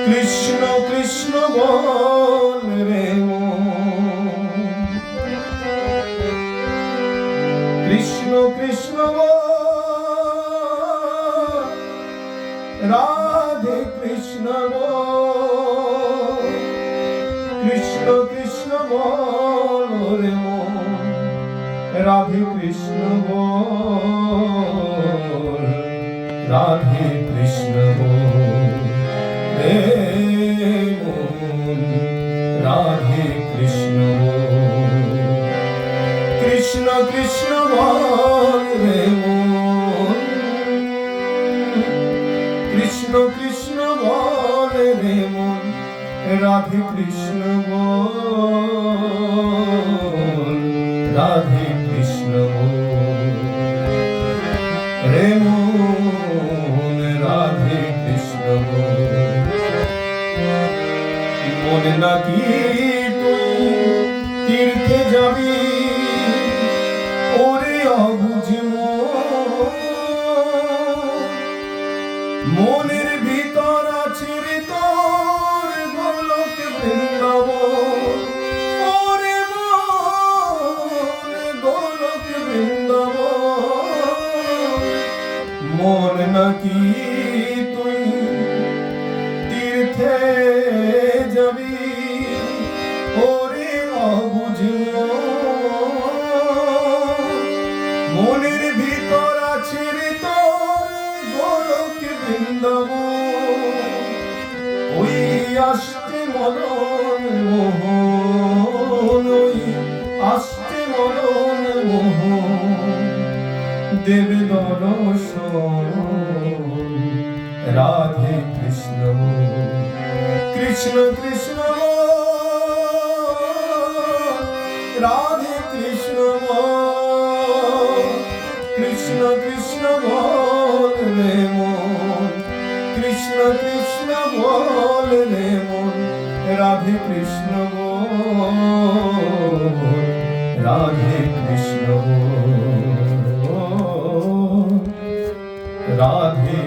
কৃষ্ণ কৃষ্ণ বল রে কৃষ্ণ কৃষ্ণ বল, রাধে কৃষ্ণ বল, কৃষ্ণ কৃষ্ণ বল রে রাধে কৃষ্ণ বল, রাধে কৃষ্ণ বল রে রাধে কৃষ্ণ বল, কৃষ্ণ কৃষ্ণ বল রে কৃষ্ণ কৃষ্ণ বল রে রাধে কৃষ্ণ বল, রাধে কৃষ্ণ বল রে রাধে কৃষ্ণ বল। মনে নাকি তুই তীর্থে যাবি ওরে অবুঝ মনের ভিতর আছে রে তোর গোলক বৃন্দাবন, ওরে গোলক বৃন্দাবন। মন নাকি তুই তীর্থে যাবি ওরে অবুঝ মনের ভিতর আছে রে তোর গোলক বৃন্দাবন। ওই আসতে মদন মোহন, ওই আসতে মদন মোহন দেবে দর্শন, রাধে কৃষ্ণ কৃষ্ণ কৃষ্ণ রাধে কৃষ্ণ কৃষ্ণ কৃষ্ণ বল রে কৃষ্ণ কৃষ্ণ বল রে রাধে কৃষ্ণ বল, রাধে কৃষ্ণ বল, রাধে